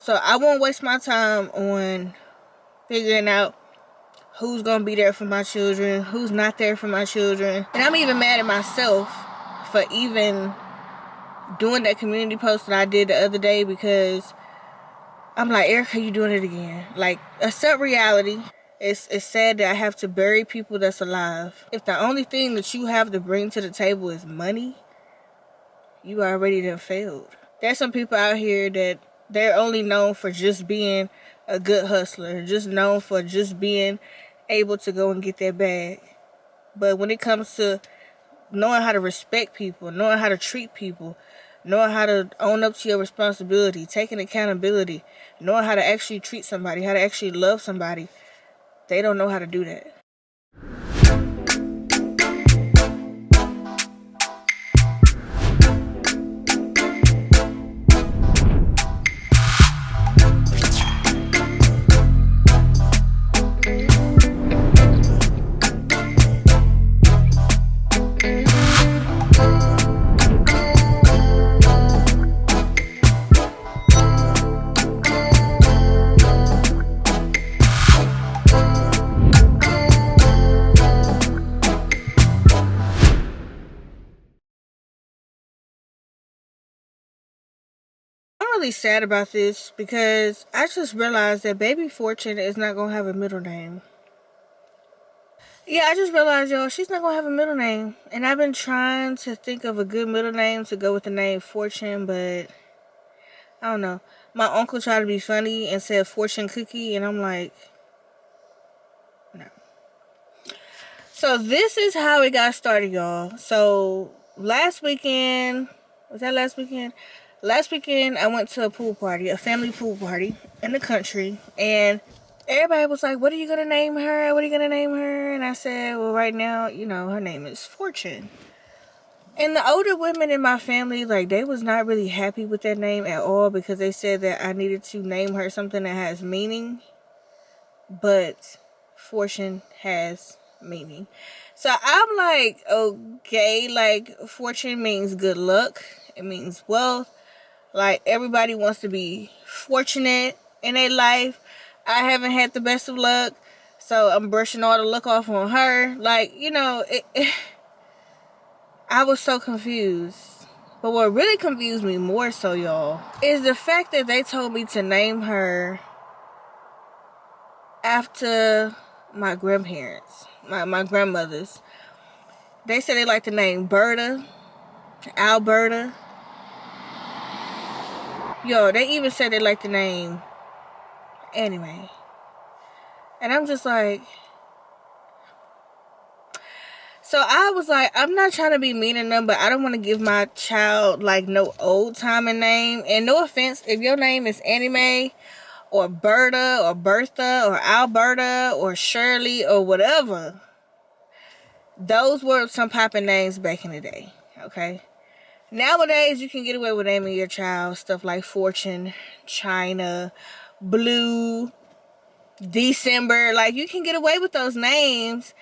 So I won't waste my time on figuring out who's gonna be there for my children, who's not there for my children. And I'm even mad at myself for even doing that community post that I did the other day, because I'm like, Erica, you doing it again. Like, accept reality. It's sad that I have to bury people that's alive. If the only thing that you have to bring to the table is money, you already done failed. There's some people out here that they're only known for just being a good hustler, just known for just being able to go and get their bag. But when it comes to knowing how to respect people, knowing how to treat people, knowing how to own up to your responsibility, taking accountability, knowing how to actually treat somebody, how to actually love somebody, they don't know how to do that. I'm really sad about this because I just realized that Baby Fortune is not going to have a middle name. Yeah, I just realized, y'all, she's not going to have a middle name. And I've been trying to think of a good middle name to go with the name Fortune, but I don't know. My uncle tried to be funny and said Fortune Cookie, and I'm like, no. So this is how it got started, y'all. So last weekend, was that last weekend? Last weekend, I went to a pool party, a family pool party in the country, and everybody was like, what are you going to name her? What are you going to name her? And I said, well, right now, you know, her name is Fortune. And the older women in my family, like, they was not really happy with that name at all, because they said that I needed to name her something that has meaning. But Fortune has meaning. So I'm like, okay, like, fortune means good luck. It means wealth. Like, everybody wants to be fortunate in their life. I haven't had the best of luck, so I'm brushing all the luck off on her. Like, you know, I was so confused. But what really confused me more so, y'all, is the fact that they told me to name her after my grandparents, my grandmothers. They said they like the name Berta, Alberta. Yo, they even said they like the name Anime. And I'm just like, so I was like, I'm not trying to be mean to them, but I don't want to give my child like no old timing name. And no offense, if your name is Anime or Berta or Bertha or Alberta or Shirley or whatever, those were some popping names back in the day, okay? Nowadays, you can get away with naming your child stuff like Fortune, China, Blue, December. Like, you can get away with those names.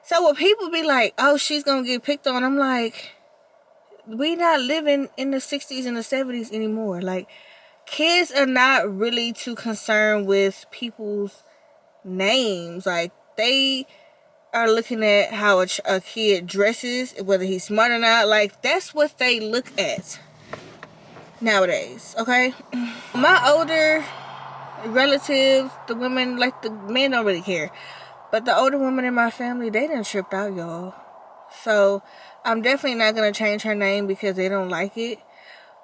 So when people be like, oh, she's going to get picked on, I'm like, we not living in the 60s and the 70s anymore. Like, kids are not really too concerned with people's names. Like, they are looking at how a kid dresses, whether he's smart or not. Like, that's what they look at nowadays, okay? My older relatives, the women, like, the men don't really care, but the older women in my family, they done tripped out, y'all. So I'm definitely not gonna change her name because they don't like it,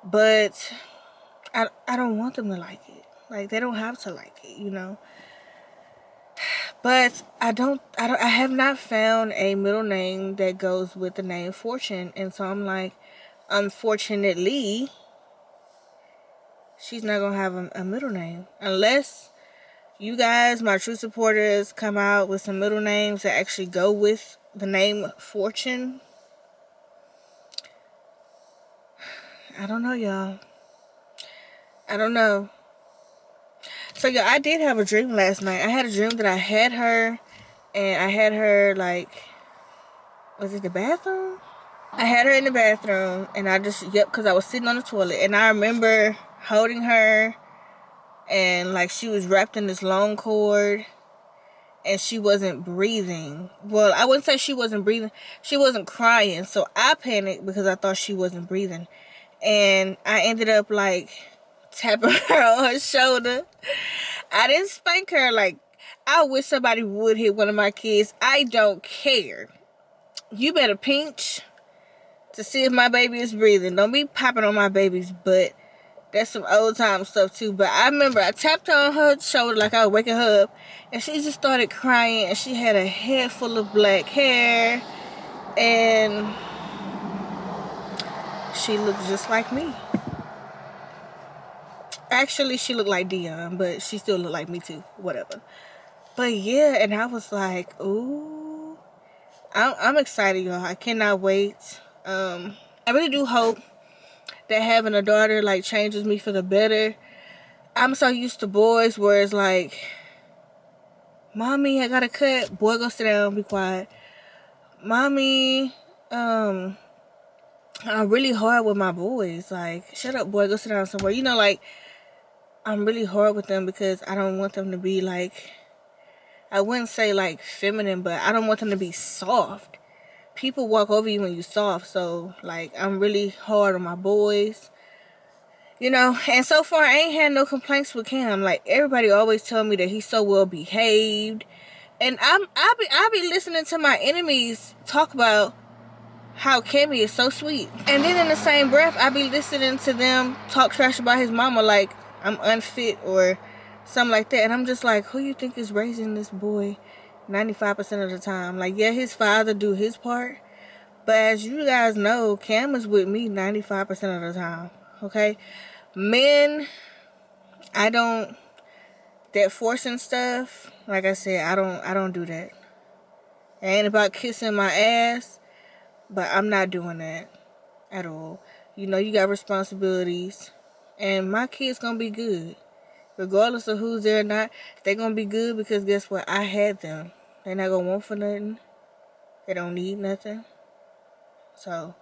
but I don't want them to like it. Like, they don't have to like it, you know. But I have not found a middle name that goes with the name Fortune. And so I'm like, unfortunately, she's not going to have a middle name. Unless you guys, my true supporters, come out with some middle names that actually go with the name Fortune. I don't know, y'all. I don't know. So, yeah, I did have a dream last night. I had a dream that I had her, and I had her, like, was it the bathroom? I had her in the bathroom, and I just, because I was sitting on the toilet, and I remember holding her, and like she was wrapped in this long cord, and she wasn't breathing. Well, I wouldn't say she wasn't breathing. She wasn't crying. So I panicked because I thought she wasn't breathing. And I ended up like tapping her on her shoulder. I didn't spank her. Like, I wish somebody would hit one of my kids. I don't care. You better pinch to see if my baby is breathing. Don't be popping on my baby's butt. That's some old time stuff too. But I remember I tapped her on her shoulder like I was waking her up, and she just started crying, and she had a head full of black hair, and she looked just like me. Actually, she looked like Dion, but she still looked like me too. Whatever. But yeah, and I was like, ooh, I'm excited, y'all. I cannot wait. I really do hope that having a daughter like changes me for the better. I'm so used to boys where it's like, mommy, I gotta cut. Boy, go sit down, be quiet. Mommy, I'm really hard with my boys. Like, shut up, boy, go sit down somewhere. You know, like, I'm really hard with them because I don't want them to be like, I wouldn't say like feminine, but I don't want them to be soft. People walk over you when you're soft. So, like, I'm really hard on my boys. You know, and so far I ain't had no complaints with Cam. Like, everybody always tell me that he's so well behaved. And I be listening to my enemies talk about how Cammy is so sweet. And then in the same breath, I be listening to them talk trash about his mama like I'm unfit or something like that. And I'm just like, who you think is raising this boy 95% of the time? Like, yeah, his father do his part. But as you guys know, Cam is with me 95% of the time. Okay? Men, that forcing stuff, like I said, I don't do that. It ain't about kissing my ass, but I'm not doing that at all. You know, you got responsibilities, and my kids gonna be good. Regardless of who's there or not, they gonna be good because guess what? I had them. They not gonna want for nothing. They don't need nothing. So,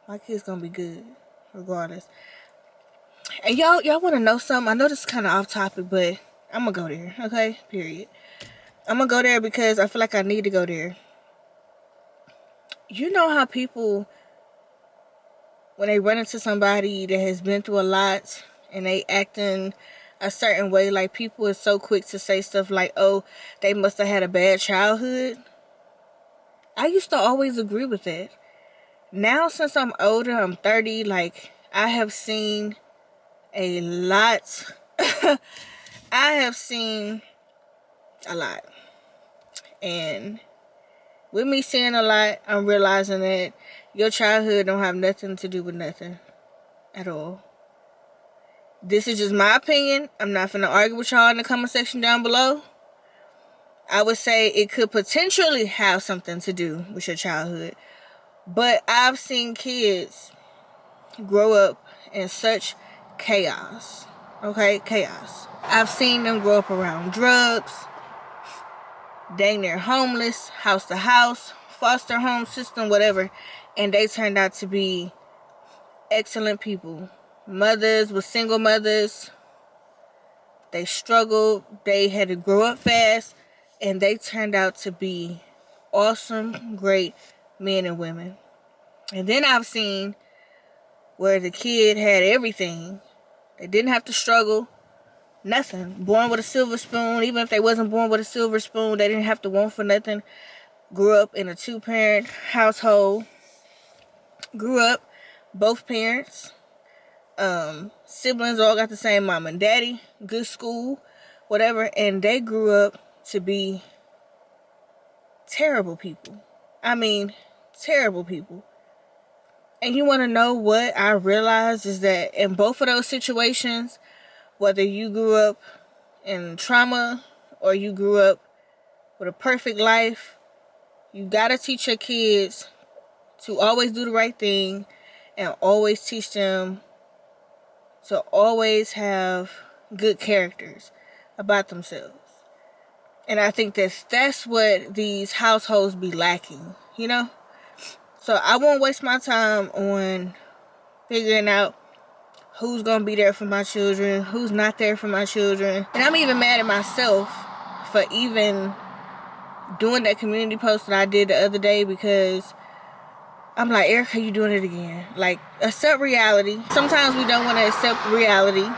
my kids gonna be good, regardless. And y'all want to know something? I know this is kind of off topic, but I'm going to go there, okay? Period. I'm going to go there because I feel like I need to go there. You know how people, when they run into somebody that has been through a lot and they acting a certain way, like people are so quick to say stuff like, oh, they must have had a bad childhood. I used to always agree with that. Now, since I'm older, I'm 30, like, I have seen a lot. I have seen a lot. And with me seeing a lot, I'm realizing that your childhood don't have nothing to do with nothing at all. This is just my opinion. I'm not finna argue with y'all in the comment section down below. I would say it could potentially have something to do with your childhood. But I've seen kids grow up in such chaos. Okay? Chaos. I've seen them grow up around drugs, dang near homeless, house to house, foster home system, whatever. And they turned out to be excellent people. Mothers with single mothers. They struggled. They had to grow up fast. And they turned out to be awesome, great men and women. And then I've seen where the kid had everything. They didn't have to struggle. Nothing. Born with a silver spoon. Even if they wasn't born with a silver spoon, they didn't have to want for nothing. Grew up in a 2-parent household. Grew up, both parents. Siblings all got the same mom and daddy. Good school. Whatever. And they grew up to be terrible people. I mean, terrible people. And you want to know what I realized is that in both of those situations, whether you grew up in trauma or you grew up with a perfect life, you got to teach your kids to always do the right thing and always teach them to always have good characters about themselves. And I think that's what these households be lacking, you know? So I won't waste my time on figuring out who's gonna be there for my children, who's not there for my children. And I'm even mad at myself for even doing that community post that I did the other day, because I'm like, Erica, you doing it again. Like, accept reality. Sometimes we don't want to accept reality.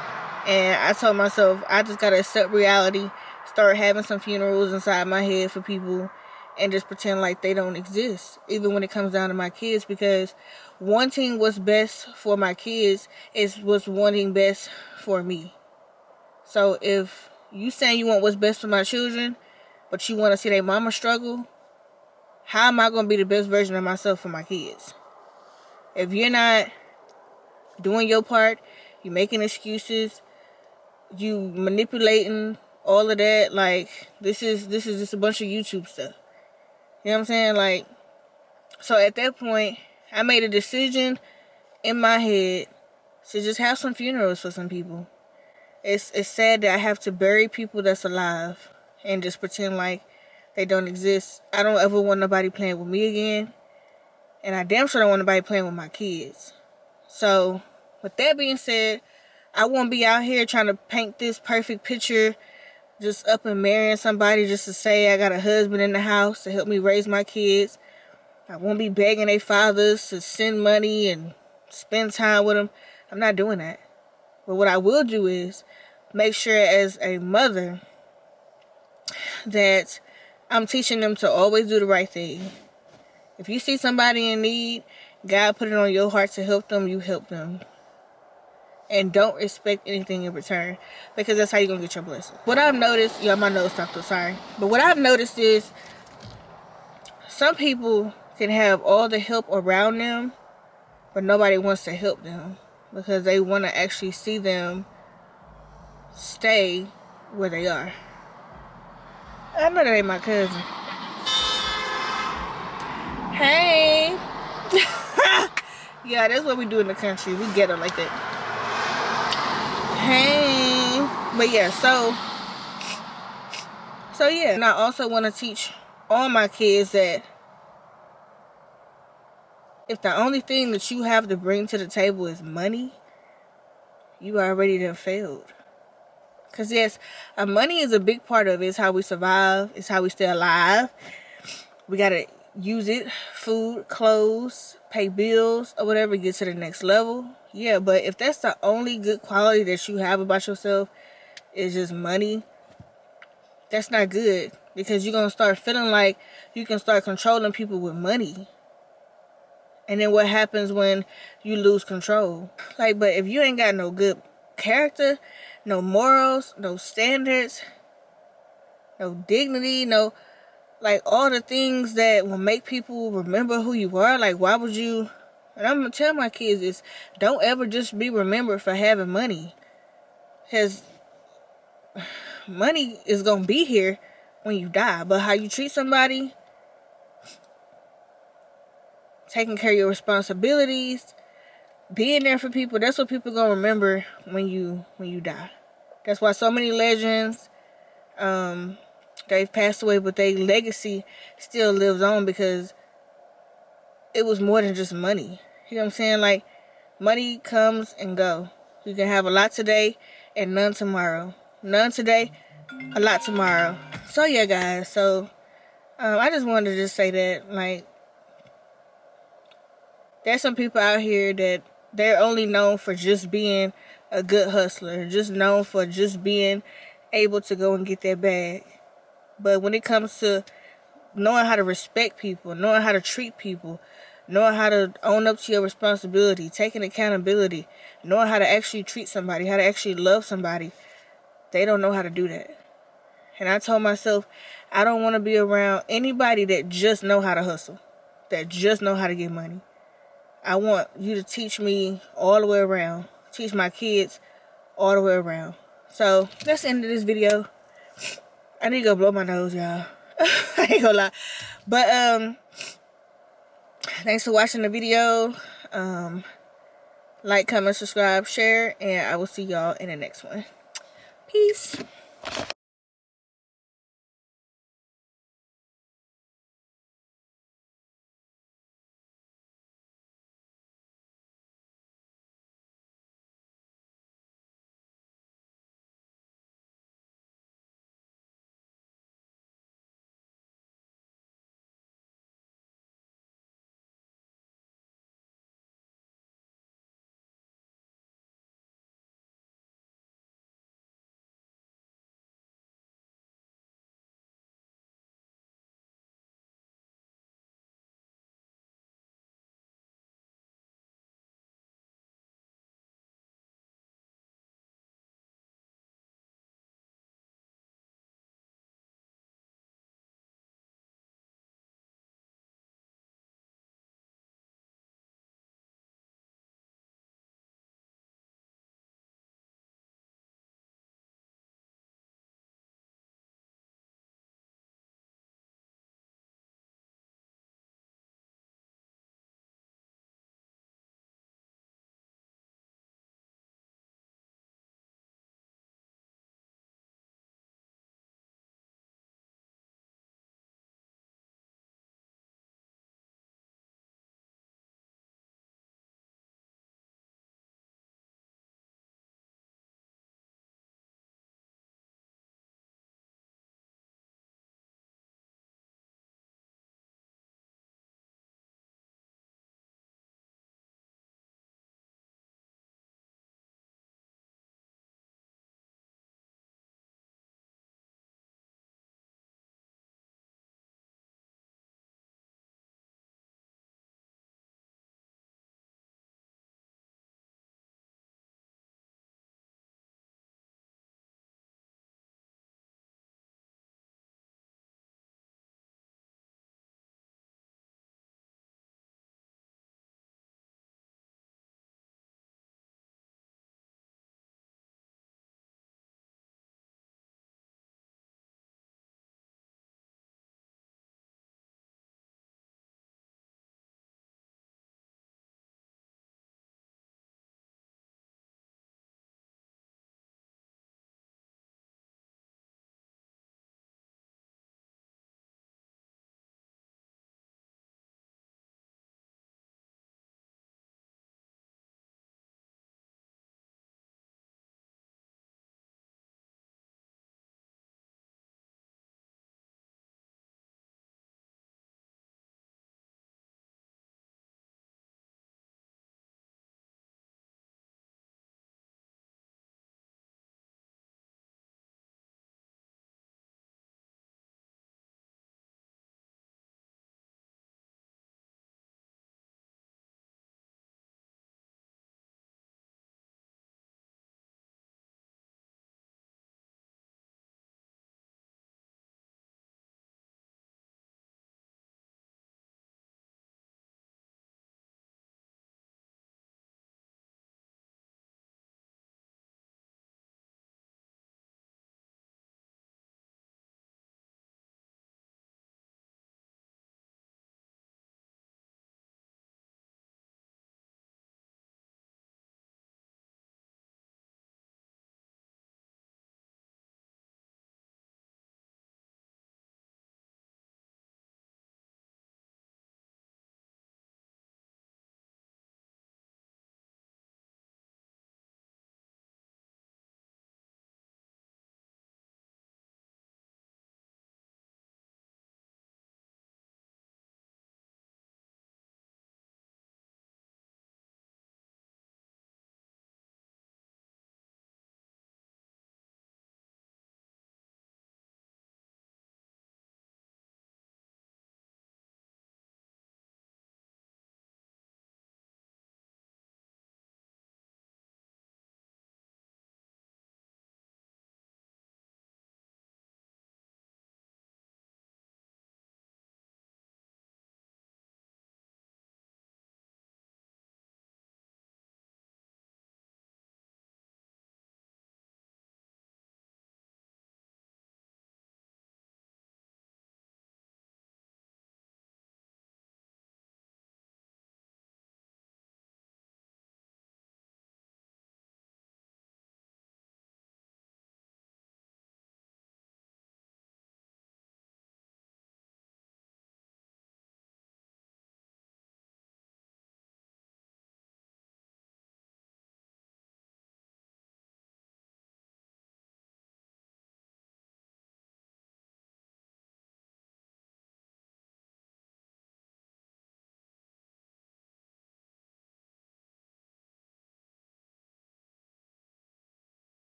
And I told myself, I just gotta accept reality, start having some funerals inside my head for people, and just pretend like they don't exist, even when it comes down to my kids, because wanting what's best for my kids is what's wanting best for me. So if you saying you want what's best for my children, but you want to see their mama struggle, how am I going to be the best version of myself for my kids? If you're not doing your part, you making excuses, you manipulating, all of that, like, this is just a bunch of YouTube stuff. You know what I'm saying? Like, so at that point, I made a decision in my head to just have some funerals for some people. It's sad that I have to bury people that's alive and just pretend like they don't exist. I don't ever want nobody playing with me again. And I damn sure don't want nobody playing with my kids. So, with that being said, I won't be out here trying to paint this perfect picture, just up and marrying somebody just to say I got a husband in the house to help me raise my kids. I won't be begging their fathers to send money and spend time with them. I'm not doing that. But what I will do is make sure as a mother that I'm teaching them to always do the right thing. If you see somebody in need, God put it on your heart to help them, you help them. And don't expect anything in return, because that's how you're going to get your blessing. What I've noticed, yeah, my nose stopped up, sorry. But what I've noticed is some people can have all the help around them, but nobody wants to help them because they want to actually see them stay where they are. I know that ain't my cousin. Hey. Yeah, that's what we do in the country. We get them like that. Hey. But yeah, so yeah. And I also want to teach all my kids that if the only thing that you have to bring to the table is money, you already done failed. Because yes, money is a big part of it. It's how we survive. It's how we stay alive. We got to use it. Food, clothes, pay bills, or whatever, get to the next level. Yeah, but if that's the only good quality that you have about yourself is just money, that's not good. Because you're going to start feeling like you can start controlling people with money. And then what happens when you lose control? Like, but if you ain't got no good character, no morals, no standards, no dignity, no, like, all the things that will make people remember who you are, like, why would you? And I'm going to tell my kids is, don't ever just be remembered for having money. Because money is going to be here when you die. But how you treat somebody, taking care of your responsibilities, being there for people, that's what people gonna remember when you die. That's why so many legends, they've passed away, but their legacy still lives on, because it was more than just money. You know what I'm saying? Like, money comes and go. You can have a lot today and none tomorrow. None today, a lot tomorrow. So yeah, guys, so I just wanted to just say that, like, there's some people out here that they're only known for just being a good hustler, just known for just being able to go and get their bag. But when it comes to knowing how to respect people, knowing how to treat people, knowing how to own up to your responsibility, taking accountability, knowing how to actually treat somebody, how to actually love somebody, they don't know how to do that. And I told myself, I don't want to be around anybody that just know how to hustle, that just know how to get money. I want you to teach me all the way around. Teach my kids all the way around. So, that's the end of this video. I need to go blow my nose, y'all. I ain't gonna lie. But, thanks for watching the video. Like, comment, subscribe, share. And I will see y'all in the next one. Peace.